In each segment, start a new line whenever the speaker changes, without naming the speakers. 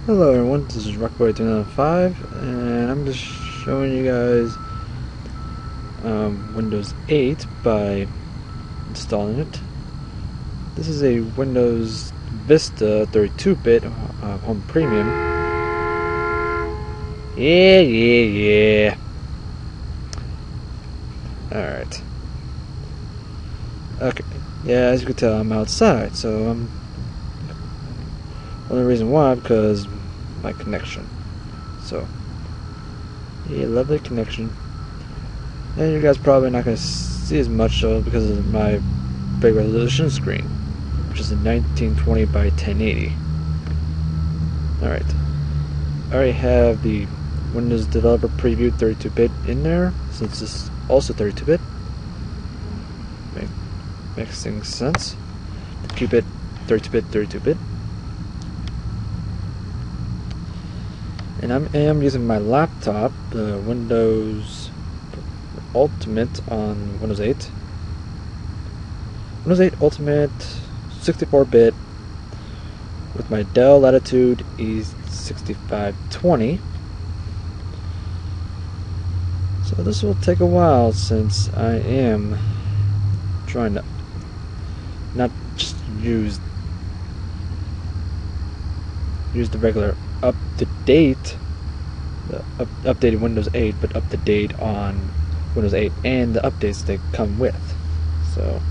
Hello everyone, this is Rockboy2005 and I'm just showing you guys Windows 8 by installing it. This is a Windows Vista 32-bit home premium. Yeah. Alright. Okay, yeah, as you can tell I'm outside, so only reason why, because my connection. So, yeah, lovely connection. And you guys probably not going to see as much of because of my big resolution screen, which is a 1920 by 1080. Alright. I already have the Windows Developer Preview 32-bit in there, since this is also 32-bit. Makes things sense to keep it 32-bit. And I am using my laptop, the Windows Ultimate on Windows 8. Windows 8 Ultimate 64-bit with my Dell Latitude E6520. So this will take a while since I am trying to not just use the regular up-to-date, updated Windows 8, but up-to-date on Windows 8 and the updates they come with. So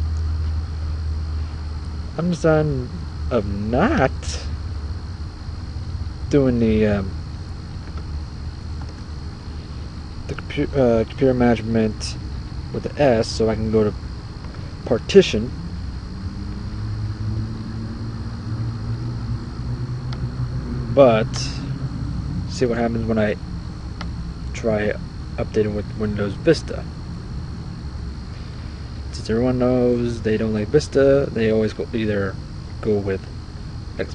I'm deciding of not doing the computer management with the S, so I can go to partition. But see what happens when I try updating with Windows Vista. Since everyone knows they don't like Vista, they always either go with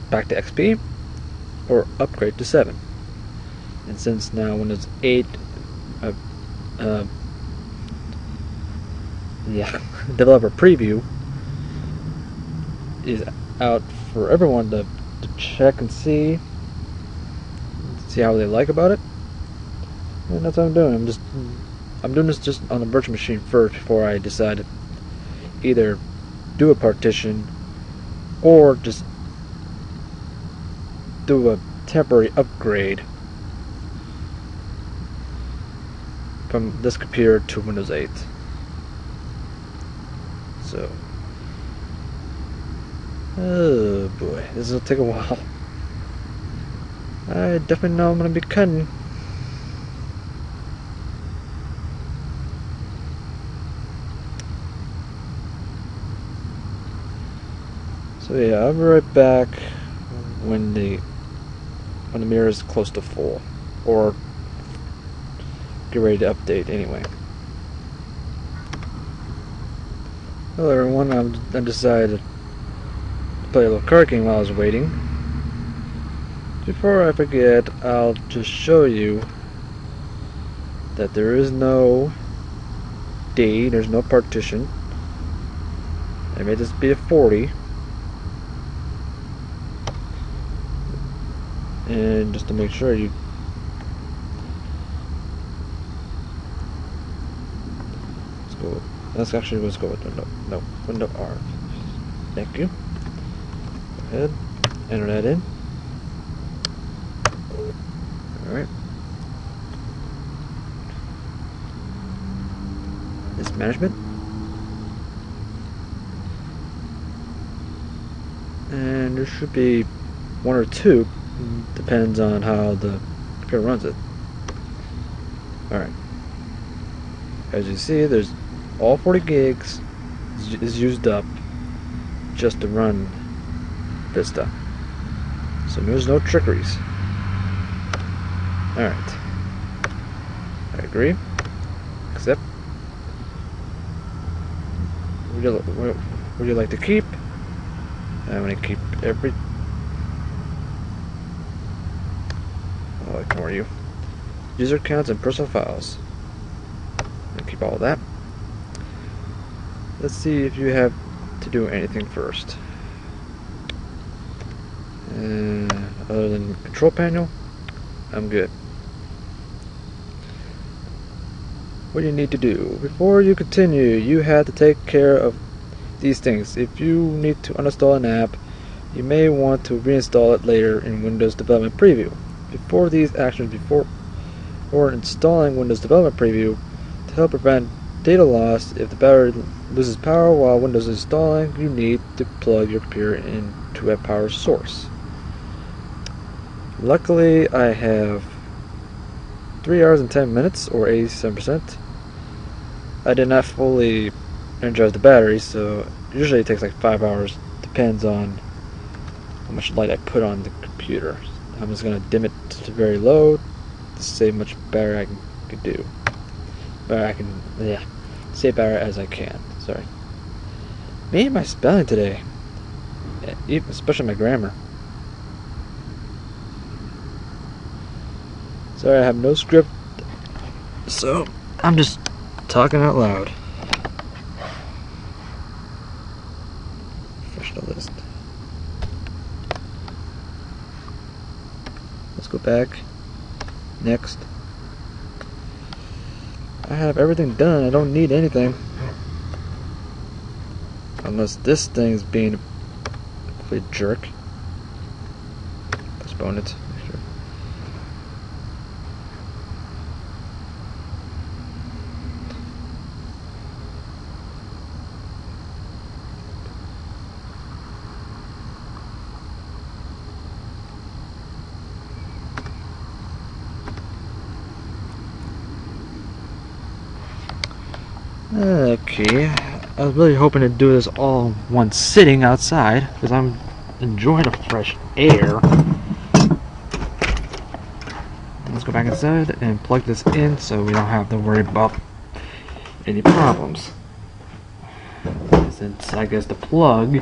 back to XP or upgrade to 7. And since now Windows 8 developer preview is out for everyone to check and see how they like about it, and that's what I'm doing. I'm doing this just on the virtual machine first before I decide to either do a partition or just do a temporary upgrade from this computer to Windows 8. So, oh boy, this will take a while. I definitely know I'm going to be cutting. So yeah, I'll be right back when the mirror is close to full, or get ready to update anyway. Hello everyone, I decided to play a little card game while I was waiting. Before I forget, I'll just show you that there is no D, there's no partition. I made this be a 40. And just to make sure let's go with window R. Thank you. Go ahead, enter that in. Alright. This management. And there should be one or two, depends on how the computer runs it. Alright. As you see, there's all 40 gigs is used up just to run Vista. So there's no trickeries. Alright. I agree. Accept. Would you like to keep? I'm going to keep I'll ignore you. User accounts and personal files. I'm going to keep all of that. Let's see if you have to do anything first. Other than control panel, I'm good. What you need to do before you continue, you have to take care of these things. If you need to uninstall an app, you may want to reinstall it later in Windows Development Preview. Before these actions, before installing Windows Development Preview, to help prevent data loss, if the battery loses power while Windows is installing, you need to plug your computer into a power source. Luckily, I have 3 hours and 10 minutes, or 87%. I did not fully energize the battery, so usually it takes like 5 hours. Depends on how much light I put on the computer. I'm just going to dim it to very low to save much battery I can do. Save battery as I can. Sorry. Me and my spelling today, especially my grammar. Sorry, I have no script, so I'm just talking out loud. Professional list. Let's go back. Next. I have everything done. I don't need anything. Unless this thing's being a complete jerk. Postpone it. Sure. Okay, I was really hoping to do this all in one sitting outside, because I'm enjoying the fresh air. Let's go back inside and plug this in so we don't have to worry about any problems. Since I guess the plug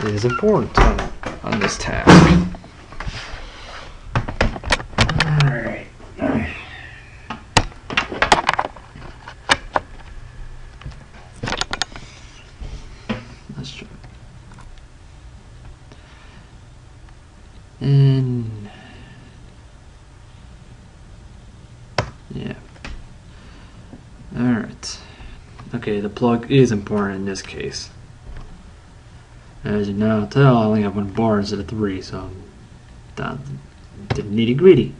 is important on this task. Alright. Let's try. And yeah. Alright. Okay, the plug is important in this case. As you now tell, I only have 1 bar instead of 3, so I'm down to nitty gritty.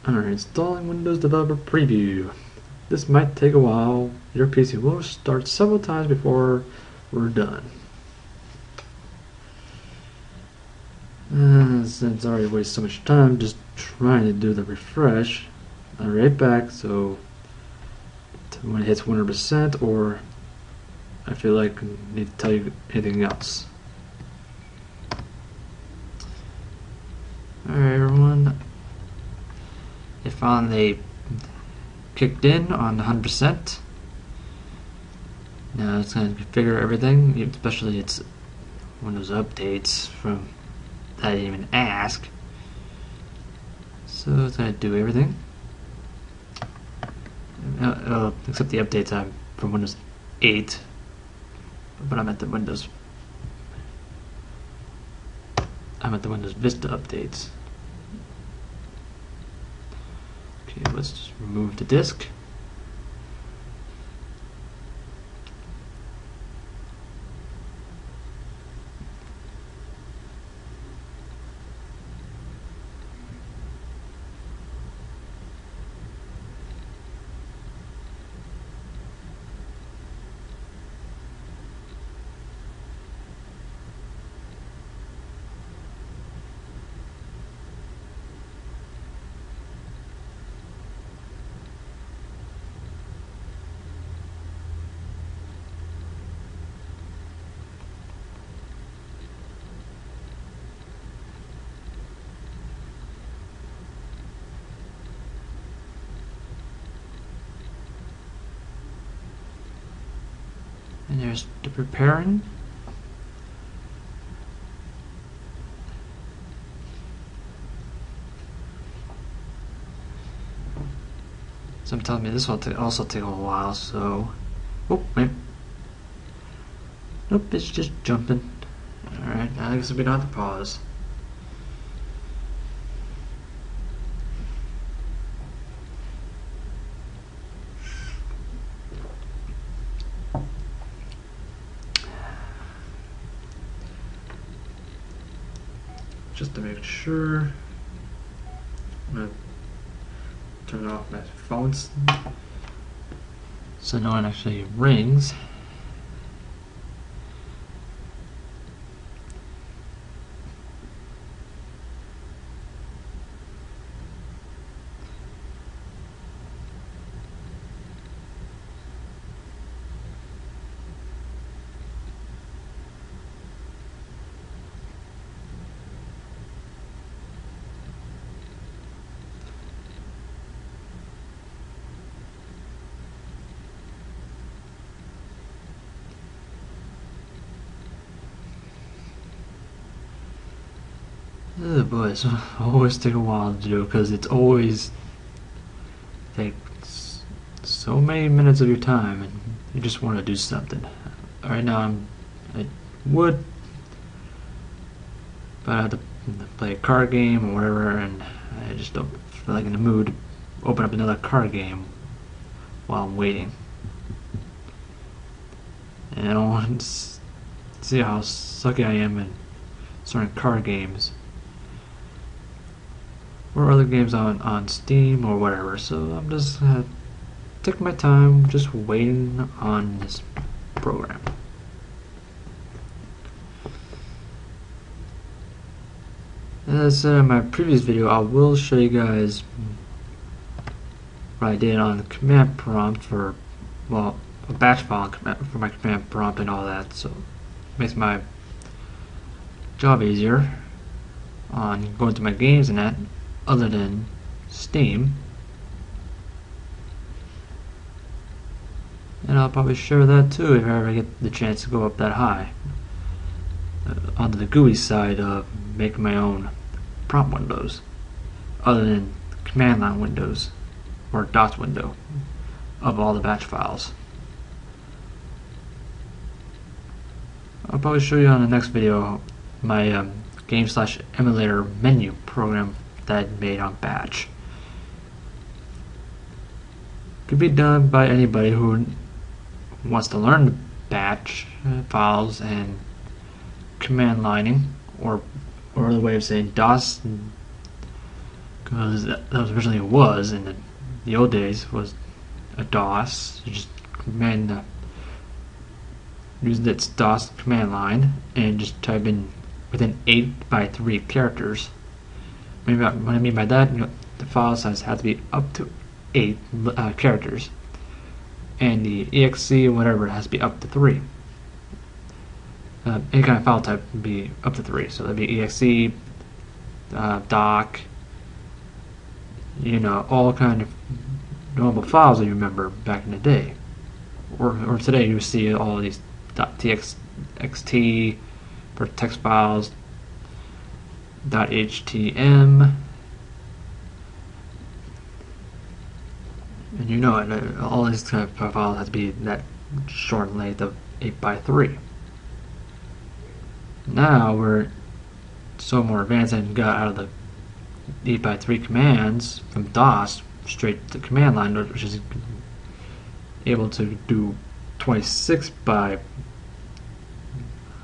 Alright, installing Windows Developer Preview. This might take a while. Your PC will start several times before we're done. Since I already wasted so much time just trying to do the refresh, I'll be right back. So when it hits 100%, or I feel like I need to tell you anything else. Alright everyone, it finally kicked in on 100%. Now it's going to configure everything, especially its Windows updates from that I didn't even ask. So it's going to do everything. Except the updates from Windows 8, but I'm at the Windows Vista updates. Okay, let's just remove the disk. And there's the preparing. Some telling me this will also take a while, so... Oh, wait. Nope, it's just jumping. Alright, I guess we don't have to pause. Just to make sure, I'm going to turn off my phones so no one actually rings. Oh boy, it's always take a while to do because it's always takes so many minutes of your time and you just want to do something. Right now I would, but I have to play a card game or whatever, and I just don't feel like in the mood to open up another card game while I'm waiting. And I don't want to see how sucky I am in certain card games or other games on Steam or whatever, so I'm just taking my time, just waiting on this program. As I said in my previous video, I will show you guys what I did on the command prompt for, well, a batch file for my command prompt and all that, so it makes my job easier on going to my games and that, other than Steam. And I'll probably share that too if I ever get the chance to go up that high onto the GUI side of making my own prompt windows, other than command line windows or DOS window of all the batch files. I'll probably show you on the next video my game/emulator menu program that I made on batch. Could be done by anybody who wants to learn batch files and command lining, or another way of saying DOS, because that was originally was in the old days was a DOS. You just command using its DOS command line and just type in within 8x3 characters. What I mean by that, the file size has to be up to 8 characters, and the exe or whatever has to be up to 3. Any kind of file type would be up to 3, so that'd be exe, doc, all kind of normal files that you remember back in the day, or today you see all of these .txt for text files, .htm, and all these kind of files have to be that short length of 8x3. Now we're so more advanced and got out of the 8x3 commands from DOS straight to command line, which is able to do 26 by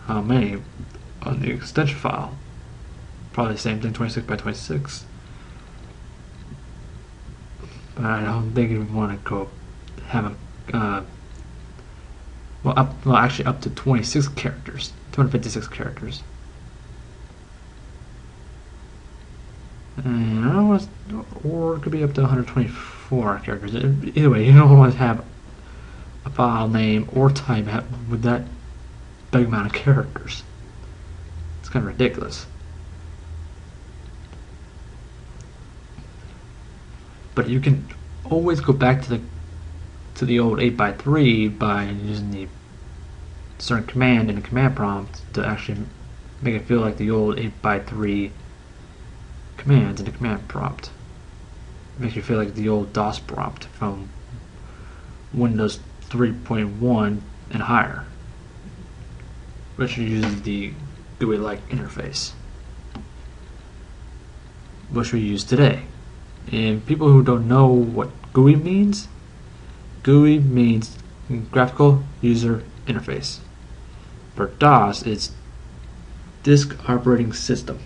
how many on the extension file. Probably the same thing, 26 by 26. But I don't think you want to go have a actually up to 26 characters, 256 characters. And or it could be up to 124 characters. Either way, you don't want to have a file name or type with that big amount of characters. It's kind of ridiculous. But you can always go back to the old 8x3 by using the certain command in the command prompt to actually make it feel like the old 8x3 commands in the command prompt. It makes you feel like the old DOS prompt from Windows 3.1 and higher. which uses the GUI-like interface, which we use today. And people who don't know what GUI means graphical user interface. For DOS, it's disk operating system.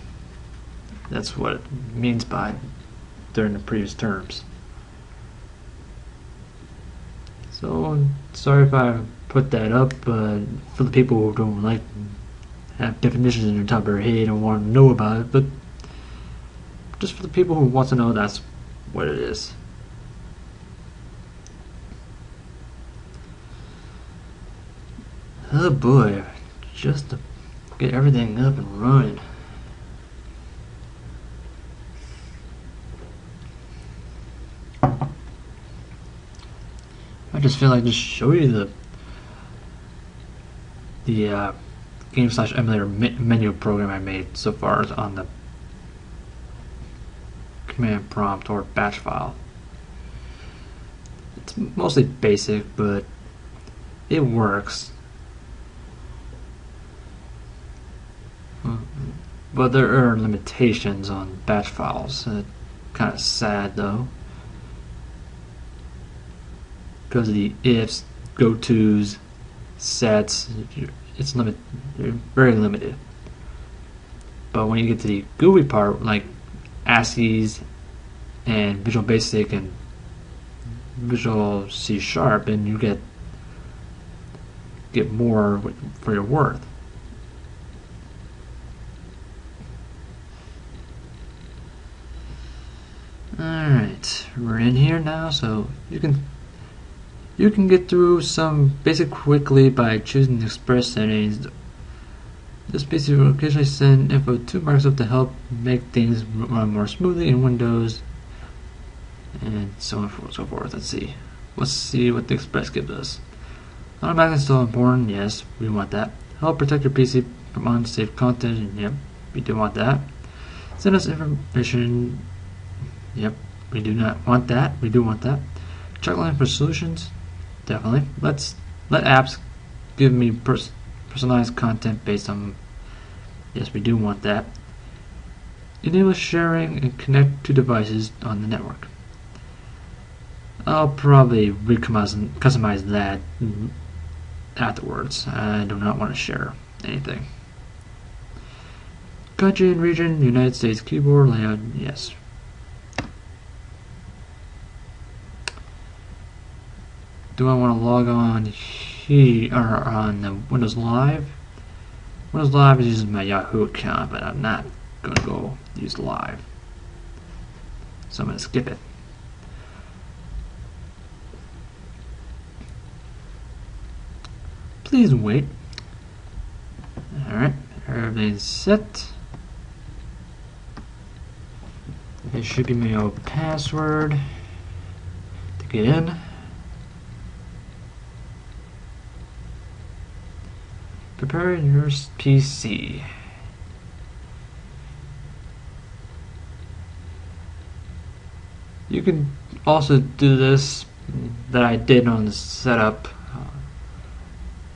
That's what it means by during the previous terms. So sorry if I put that up, but for the people who don't like have definitions in the top of their head and want to know about it, but just for the people who want to know, that's what it is. Oh boy, just to get everything up and running. I just feel like just show you the game/emulator menu program I made so far on the command prompt or batch file. It's mostly basic, but it works. But there are limitations on batch files. Kind of sad though, because of the ifs, go-tos, sets. It's very limited. But when you get to the GUI part, like ASCII's and Visual Basic and Visual C#, and you get more for your worth. Alright, we're in here now, so you can get through some basic quickly by choosing the express settings. This basic will occasionally send info to Microsoft to help make things run more smoothly in Windows, and so on and so forth. Let's see what the express gives us. Automatic install important, yes, we want that. Help protect your PC from unsafe content, and yep, we do want that. Send us information. Yep, we do not want that. We do want that. Checkline for solutions. Definitely. Let apps give me personalized content based on. Yes, we do want that. Enable sharing and connect to devices on the network. I'll probably customize that afterwards. I do not want to share anything. Country and region, United States keyboard layout. Yes. Do I want to log on here or on Windows Live? Windows Live is using my Yahoo account, but I'm not going to go use Live. So I'm going to skip it. Please wait. Alright, everything's set. It should be my old password to get in. Prepare your PC. You can also do this that I did on the setup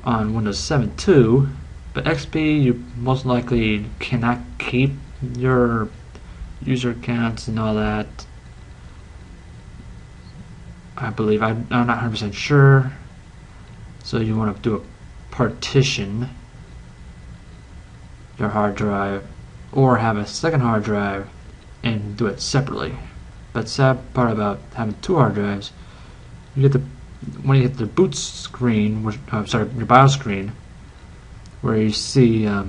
on Windows 7 too, but XP you most likely cannot keep your user accounts and all that. I believe I'm not 100% sure, so you want to do a partition your hard drive or have a second hard drive and do it separately. But sad part about having two hard drives, you get when you hit the boot screen, your BIOS screen, where you see your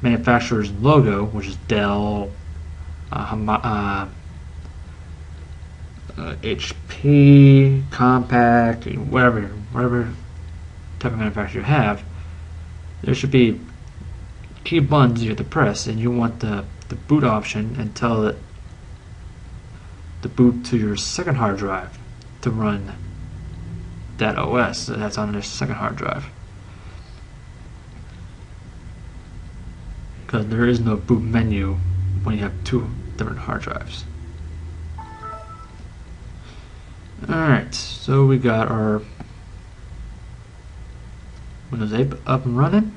manufacturer's logo, which is Dell, HP, Compaq, whatever type of manufacturer you have, there should be key buttons you have to press, and you want the boot option and tell it to boot to your second hard drive to run that OS that's on your second hard drive. Because there is no boot menu when you have two different hard drives. Alright, so we got our Windows 8 up and running.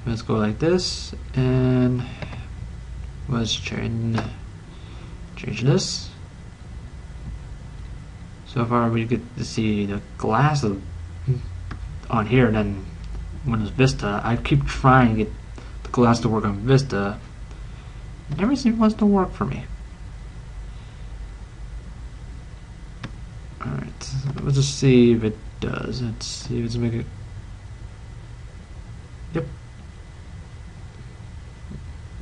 Let's go like this, and let's change this. So far we get to see the glass on here, and then Windows Vista. I keep trying to get the glass to work on Vista. It never seems to work for me. Alright, let's just see if it does. Let's see if it's making it. Yep.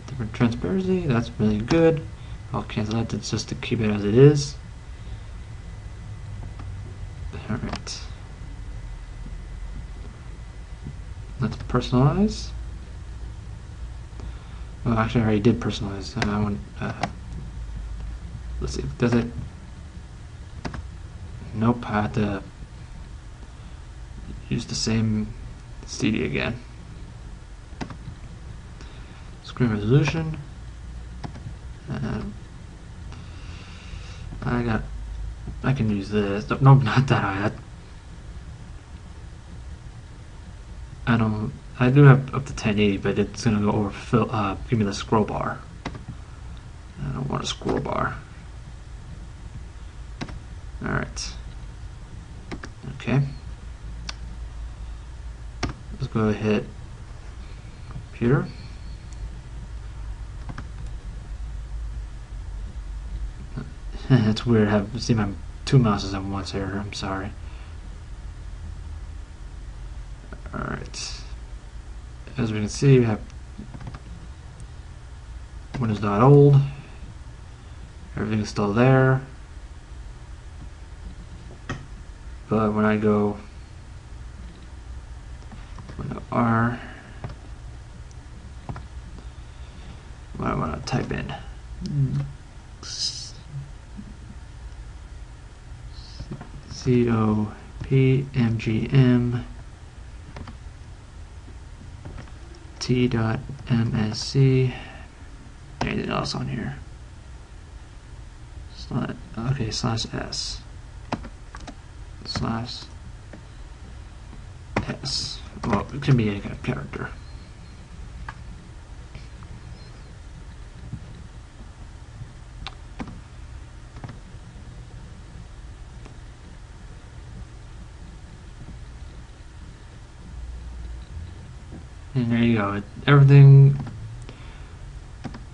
Different transparency, that's really good. I'll cancel that just to keep it as it is. Alright. Let's personalize. Well, actually, I already did personalize. I want. Let's see. Does it? Nope. I have to use the same CD again. Screen resolution. I can use this. No, not that high. I do have up to 1080, but it's gonna go over. Give me the scroll bar. I don't want a scroll bar. All right. Okay. Let's go hit computer. It's weird to see my two mouses at once here. I'm sorry. Alright. As we can see, we have Windows.old. Everything's still there. But when I go Windows R, what I want to type in COPMGM T.MSC. Anything else on here? Okay, /S. /S. Well, it can be any kind of character. And there you go. Everything.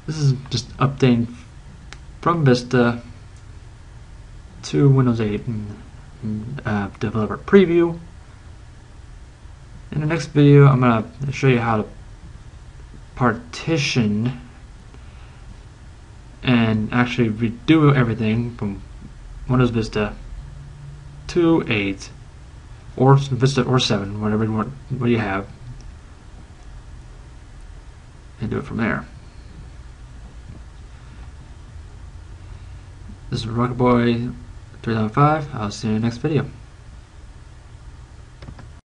This is just updating from Vista to Windows 8 and developer preview. In the next video, I'm going to show you how to partition and actually redo everything from Windows Vista to 8 or Vista or 7, whatever what you have, and do it from there. This is Rocket Boy 3005. I'll see you in the next video.